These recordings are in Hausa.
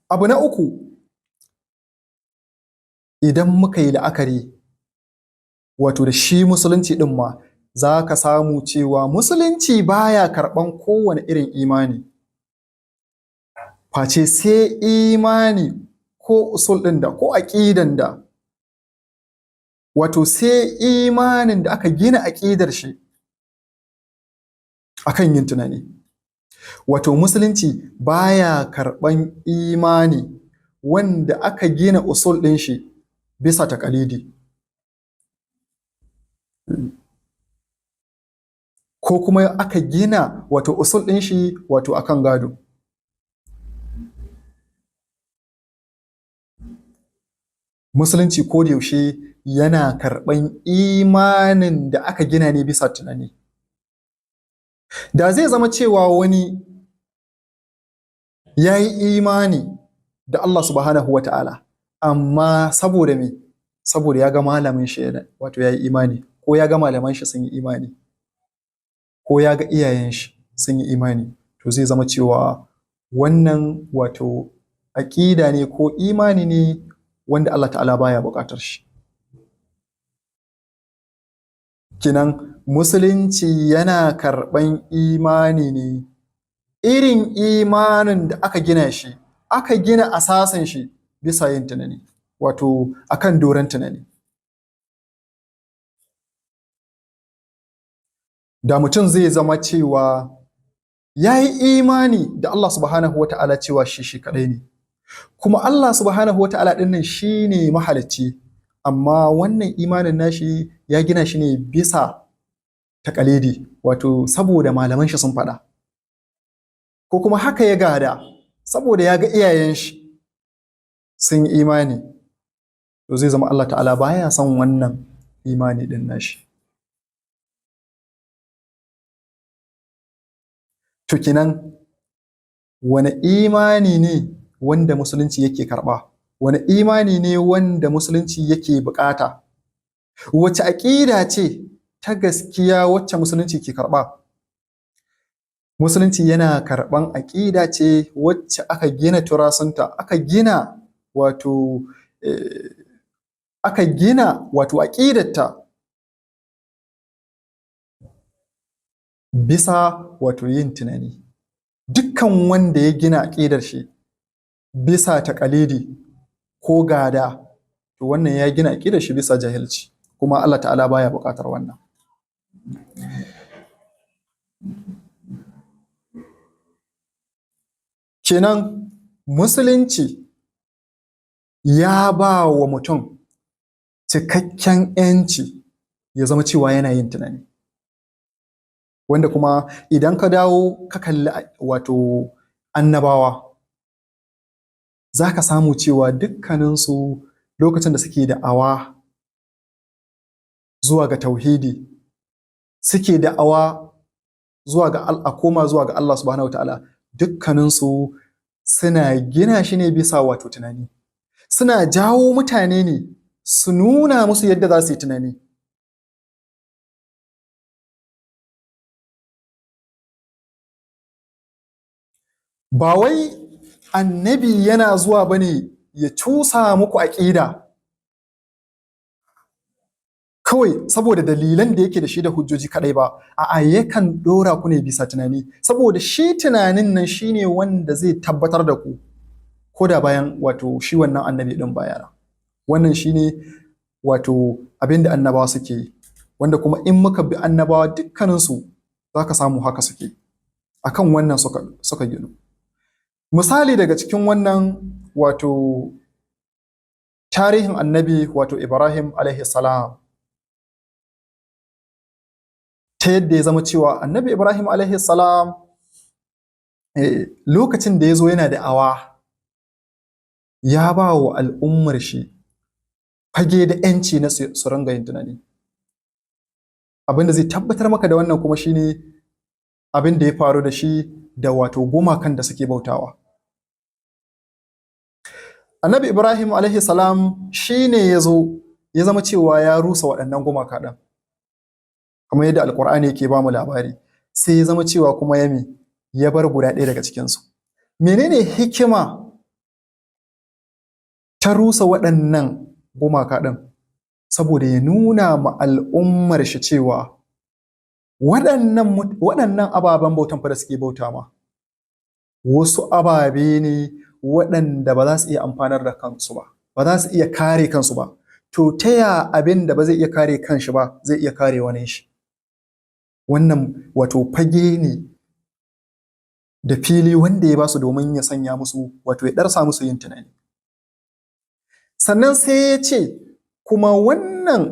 Abu na uku, idan muka yi la'akari wato da shi musulunci ɗin ma, za ka samu cewa musulunci baya karɓan kowane irin imani, face sai imani ko usul ɗin da ko aƙidan da wato sai imanin da aka gina aƙidar shi akan yin tunani. Wato musulunci baya karɓan imani wanda aka gina usul ɗin shi bisa taƙalidi ko kuma aka gina wato usul ɗin shi wato akan gado. Musulunci ko da yaushe yana karɓan imanin da aka gina ne bisa tunani. Da zai zama cewa wani ya yi imani da Allah subhanahu wa ta'ala, amma saboda me? Saboda ya ga malamin shi wato ya yi imani, ko ya ga malaman shi sun yi imani, ko ya ga iyayen shi sun yi imani, to zai zama cewa wannan wato aƙida ne ko imani ne wanda Allah ta'ala baya buƙatar shi. Kinan musulunci yana karɓan imani ne irin imanin da aka gina shi, aka gina asasin shi bisa yin tunani, wato akan doron tunani. Da mutum zai zama cewa ya yi imani da Allah subhanahu wa ta'ala cewa shi kaɗai ne, kuma Allah subhanahu wa ta'ala ɗin nan shi ne mahalicci, amma wannan imanin nashi ya gina shi ne bisa taƙalidi, wato saboda malaman shi sun faɗa, ko kuma haka ya gada saboda ya ga iyayen shi sun yi imani, to zai zama Allah ta'ala baya son wannan imani ɗin nashi. To kinan wani imani ne wanda musulunci yake karɓa? Wani imani ne wanda musulunci yake buƙata? Wace aƙida ce ta gaskiya wacce musulunci ke karɓa? Musulunci yana karɓan aƙida ce wacce aka gina turasunta, aka gina wato aƙidarta bisa wato yin tunani. Dukkan wanda ya gina aƙidar shi bisa taƙalidi ko gada, to wannan ya gina aƙidar shi bisa jahilci, kuma Allah ta'ala baya buƙatar wannan. Kenan musulunci ya ba wa mutum cikakken 'yanci ya zama cewa yana yin tunani, wanda kuma idan ka dawo ka kalli wato annabawa, za ka samu cewa dukkaninsu lokacin da suke da'awa zuwa ga tauhidi, suke da'awa zuwa ga a koma zuwa ga Allah subhanahu wa ta'ala, dukkaninsu suna gina shi ne bisa wato tunani, suna jawo mutane ne su nuna musu yadda za su yi tunani. Ba wai annabi yana zuwa bane ya cusa muku aƙida kawai saboda dalilan da yake da shi da hujjoji kaɗai ba, a'a yakan ɗora ku ne bisa tunani, saboda shi tunanin nan shine wanda zai tabbatar da ku ko da bayan wato shi wannan annabi ɗin bayana. Wannan shine wato abin da annabawa suke yi, wanda kuma in muka bi annabawa dukkaninsu za ka samu haka suke, akan wannan suka ginu. Misali daga cikin wannan wato tarihin annabi wato Ibrahim alaihi salam, ta yadda ya zama cewa annabi Ibrahim alaihi salam lokacin da ya zo yana da'awa, ya ba wa al'ummar shi fage da 'yanci na su ringa yin tunani. Abin da zai tabbatar maka da wannan kuma shine abin da ya faru da shi da wato gumakan da suke bautawa. Annabi Ibrahim alaihi salam shi ne ya zo ya zama cewa ya rusa waɗannan gumaka ɗin, kamar yadda Alƙur'ani yake ba mu labari, sai ya zama cewa kuma ya bar guda ɗaya daga cikinsu. Menene hikima ta rusa waɗannan gumaka ɗin saboda ya nuna ma al'ummar shi cewa waɗannan ababen bautan fa da suke bauta ma wasu ababe ne waɗanda ba za su iya amfanar da kansu ba, ba za su iya kare kansu ba. To ta ya abin da ba zai iya kare kanshi ba zai iya kare wani shi? Wannan wato fage ne da fili wanda ya ba su domin ya sanya musu wato ya ɗarsa musu yin tunani. Sannan sai ya ce kuma wannan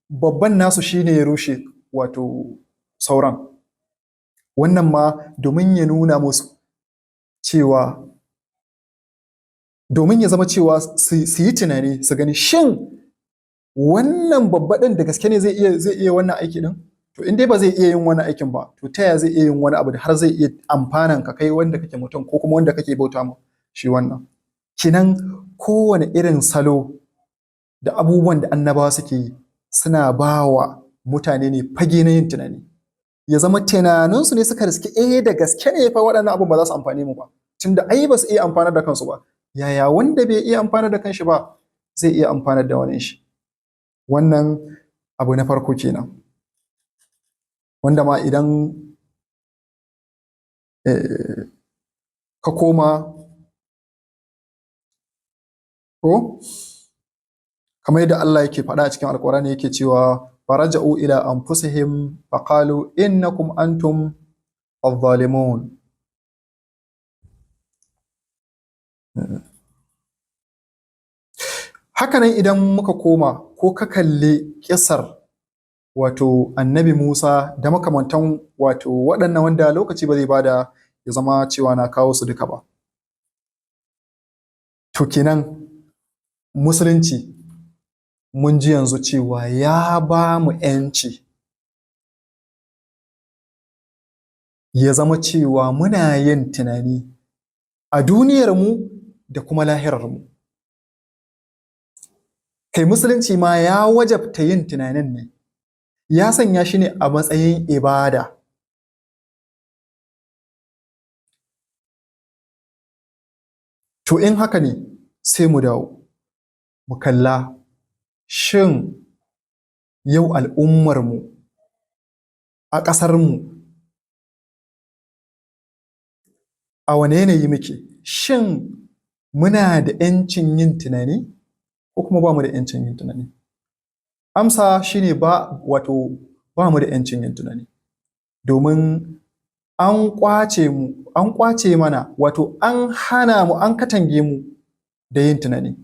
babban nasu shine ya rushe wato sauran. Wannan ma domin ya nuna musu cewa domin ya zama cewa su yi tunani su gani shin wannan babba ɗin da gaske ne zai iya wannan aiki ɗin? To in dai ba zai iya yin wani aikin ba, to ta yaya zai iya yin wani abu da har zai iya amfanan ka kai wanda kake mutum ko kuma wanda kake bauta ma shi wannan? Kinan kowane irin salo da abubuwan da annabawa suke yi suna ba wa mutane ne fage na yin tunani. Ya zama tunaninsu ne suka riske da gaske ne fa waɗannan abun ba za su amfane mu ba. Tunda ai ba su iya amfanar da kansu ba. Yaya wanda bai iya amfanar da kanshi ba zai iya amfanar da wani shi? Wannan abu na farko kenan. Wanda ma idan ka koma ko kamar yadda Allah yake faɗa a cikin Alƙur'ani yake cewa faraja'u ila anfusihim faqalu innakum antum adh-dhalimun. Hakanan idan muka koma ko ka kalli ƙisar wato annabi Musa da makamantan wato waɗannan wanda lokaci ba zai bada ya zama cewa na kawo su duka ba. To kenan musulunci mun ji yanzu cewa ya ba mu ‘yanci ya zama cewa muna yin tunani a duniyarmu da kuma lahirarmu. Kai musulunci ma ya wajabta yin tunanin ne, ya sanya shi ne a matsayin ibada. To in haka ne sai mu dawo mu kalla shin yau al'ummarmu a ƙasarmu a wane yanayi muke? Shin muna da ‘yancin yin tunani ko kuma ba mu da ‘yancin yin tunani? Amsa shine ba mu da ‘yancin yin tunani, domin an ƙwace mana wato an hana mu, an katange mu da yin tunani.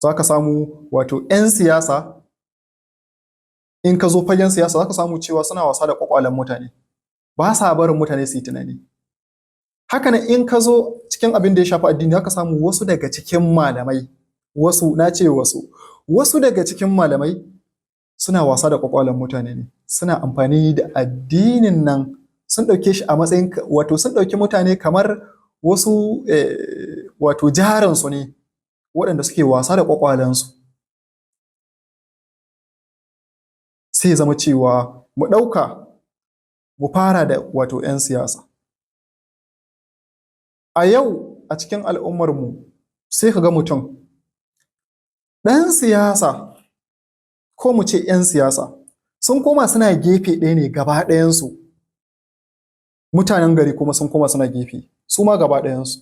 Za ka samu wato ‘yan siyasa, in ka zo fagen siyasa za ka samu cewa suna wasa da ƙwaƙwalen mutane, ba sa barin mutane su yi tunani. Hakanan in ka zo cikin abin da ya shafi addini za ka samu wasu daga cikin malamai, wasu daga cikin malamai suna wasa da ƙwaƙwalen mutane ne, suna amfani da addinin nan sun ɗauke shi a matsayin wato sun ɗauki mutane kamar wasu wato jaransu ne waɗanda suke wasa da ƙwaƙwalensu. Sai zama cewa mu ɗauka mu fara da wato ‘yan siyasa. A yau a cikin al'ummarmu sai ka ga mutum ɗan siyasa ko mu ce ‘yan siyasa sun koma suna gefe ɗaya ne gaba ɗayansu, mutanen gari kuma sun koma suna gefe su ma gaba ɗayansu.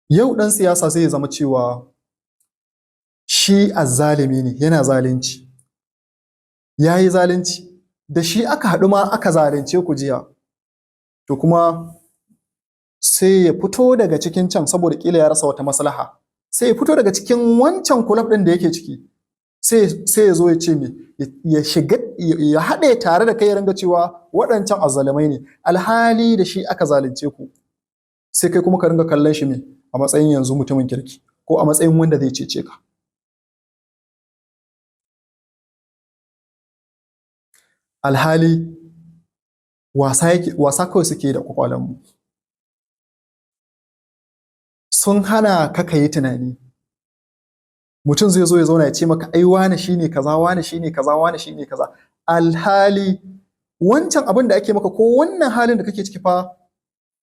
Yau ɗan siyasa sai ya zama cewa shi azzalumi ne, yana zalunci, ya yi zalunci, da shi aka haɗu ma aka zalunce ku jiya. To kuma sai ya fito daga cikin can saboda ƙila ya rasa wata maslaha, sai ya fito daga cikin wancan kulab ɗin da yake ciki, sai ya zo ya ce me, ya shiga ya haɗe tare da kai ya ringa cewa waɗancan azzalumai ne, alhali da shi aka zalunce ku. Sai kai kuma ka ringa kallon shi me a matsayin yanzu mutumin kirki ko a matsayin wanda zai cece ka. Alhali wasa kawai suke da ƙwaƙwalenmu. Sun hana ka yi tunani. Mutum zai zo ya zauna ya ce maka ai wane shine kaza, wane shine kaza, wane shine kaza. Alhali wancan abin da ake maka ko wannan halin da kake ciki fa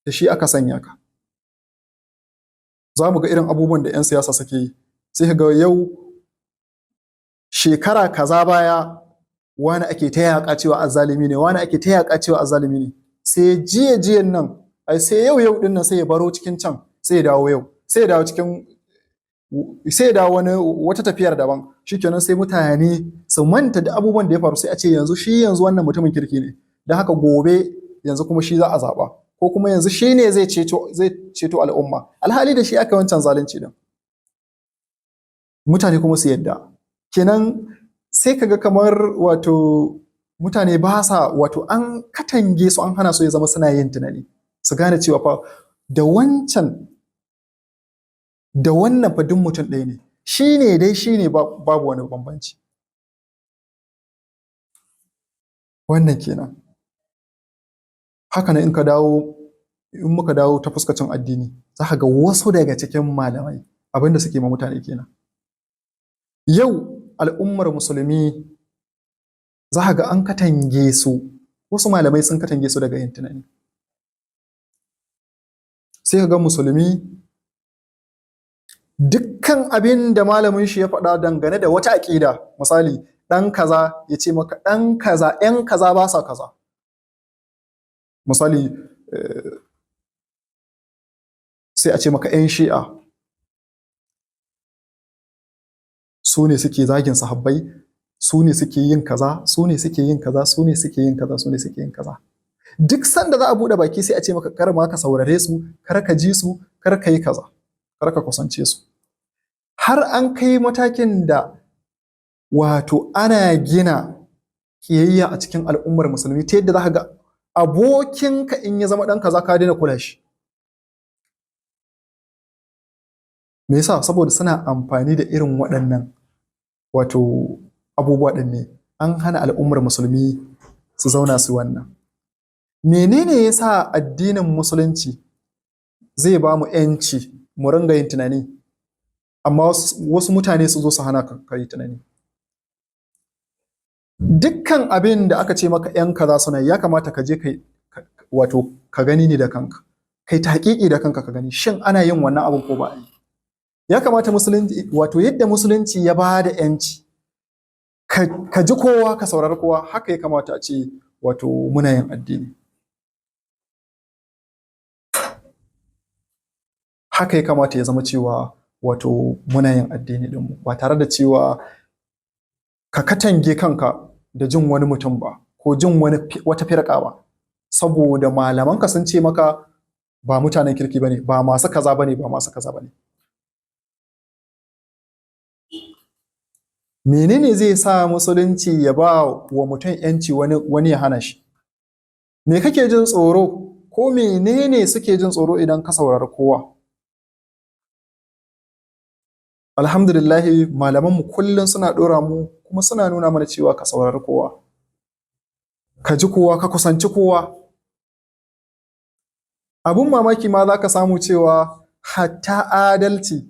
da shi aka sanya ka. za mu ga irin abubuwan da 'yan siyasa suke yi, sai ga yau shekara kaza baya wani ake ta yaƙa cewa azzalumi ne, wani ake ta yaƙa cewa azzalumi ne, sai jiyan nan sai yau din nan sai ya baro cikin can, sai ya dawo yau, sai ya dawo cikin, sai ya dawo wata tafiyar daban, shikenan sai mutane su manta da abubuwan da ya faru, sai a ce yanzu wannan mutumin kirki ne, don haka gobe yanzu kuma shi za a zaɓa, ko kuma yanzu shi ne zai ceto al'umma, alhali da shi aka wancan zalunci din. Mutane kuma su yadda, kenan sai kaga kamar wato mutane ba sa, wato an katange su, an hana su ya zama suna yin tunani, su gane cewa fa da wancan da wannan fa duk mutum ɗaya ne, shi ne dai shi ne, babu wani bambanci. Wannan kenan. Haka nan in muka dawo ta fuskacin addini, za ka ga wasu daga cikin malamai abinda suke ma mutane kenan. Yau al'ummar musulmi za ka ga an katange su, wasu malamai sun katange su daga yin tunani. Sai ka ga musulmi dukkan abin da malamin shi ya faɗa dangane da wata aƙida, misali ɗan kaza ya ce maka ɗan kaza, ‘yan kaza ba sa kaza. Misali sai a ce maka ‘yan shi'a su ne suke zagin sahabbai, su ne suke yin kaza, su ne suke yin kaza, su ne suke yin kaza, su ne suke yin kaza. Duk sanda za a buɗe baki sai a ce maka kar ma ka saurare su, kar ka ji su, kar ka yi kaza, kar ka kusance su. Har an kai matakin da wato ana gina kiyayya a cikin al'ummar musulmi, ta yadda za ka ga abokinka in ya zama ɗan kaza ka daina kula shi. Me yasa? Saboda suna amfani da irin waɗannan wato abubuwa ɗin ne. An hana al'ummar musulmi su zauna su wannan. Menene yasa addinin musulunci zai ba mu ‘yanci mu ringa yin tunani, amma wasu mutane su zo su hana ka yi tunani? Dukkan abin da aka ce maka ‘yan kaza suna, ya kamata ka je wato ka gani ne da kanka, kai ta haƙiƙi da kanka, ka gani shin ana yin wannan abin ko ba a yi. Ya kamata musulunci, wato yadda musulunci ya ba da ‘yanci, ka ji kowa, ka saurari kowa, haka ya kamata a ce wato muna yin addini. Haka ya kamata ya zama cewa wato muna yin addini ɗinmu, ba tare da cewa ka katange kanka da jin wani mutum ba, ko jin wata firƙa ba, saboda malamanka sun ce maka ba mutanen kirki bane, ba masu kaza bane, ba masu kaza bane. Menene zai sa musulunci ya ba wa mutum ‘yanci wani ya hana shi? Me kake jin tsoro, ko menene suke jin tsoro idan ka saurari kowa? Alhamdulillahi, malamanmu kullum suna ɗora mu, kuma suna nuna mana cewa ka saurari kowa, ka ji kowa, ka kusanci kowa. Abun mamaki ma za ka samu cewa hatta adalci,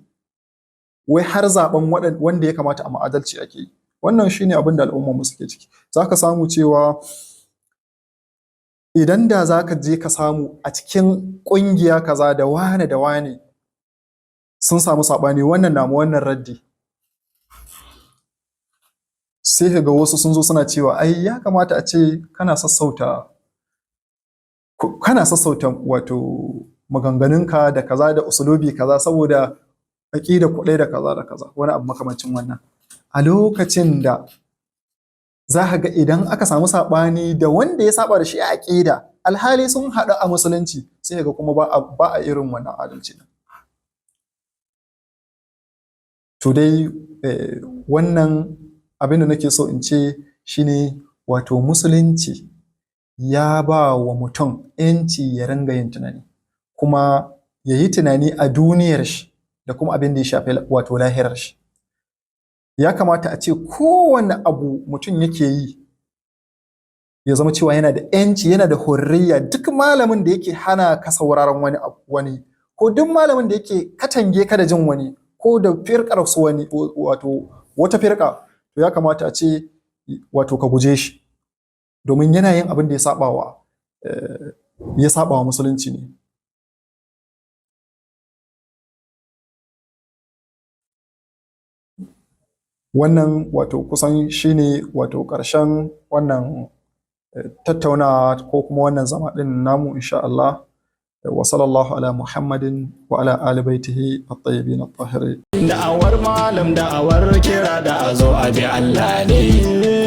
wai har zaben wanda ya kamata a ma'adalci ake yi. Wannan shine abin da al'ummarmu suke ciki. Za ka samu cewa idan da za ka je ka samu a cikin ƙungiya kaza da wane sun samu saɓani, wannan na wannan raddi, sai ka ga wasu sun zo suna cewa ai ya kamata a ce kana sassauta wato maganganunka da kaza, da usulubi kaza, saboda aƙida kuɗai da kaza da kaza, wani abu makamancin wannan. A lokacin da za ka ga idan aka samu saɓani da wanda ya saba da shi a aƙida, alhali sun haɗu a musulunci, sai ga kuma ba a irin wannan adalci. To dai wannan abin da nake so in ce shine, wato musulunci ya ba wa mutum ‘yanci ya ringa yin tunani, kuma ya yi tunani a duniyar shi da kuma abin da ya shafi wato lahirar shi. Ya kamata a ce kowane abu mutum yake yi ya zama cewa yana da ‘yanci, yana da hurriya. Duk malamin da yake hana ka sauraron wani, ko duk malamin da yake katange ka da jin wani, ko da firƙar su wani, wato wata firƙa, to ya kamata a ce wato ka guje shi, domin yana yin abin da ya saɓa wa musulunci ne. wannan wato kusan shine wato ƙarshen wannan tattaunawa ko kuma wannan zama ɗin namu insha Allah. wa sallallahu ala Muhammadin wa ala ali baitihi at-tayyibin at-tahirin. Da'awar malam da'awar kira da a zo a bi Allah ne,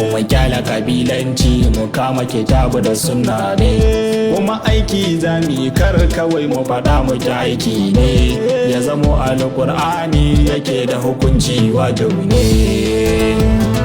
kuma kyala kabilanci mu kama kitabu da sunna ne, kuma aiki zami kar kawai mu faɗa mu ta aiki ne, ya zamo alƙur'ani yake da hukunci wajibi ne.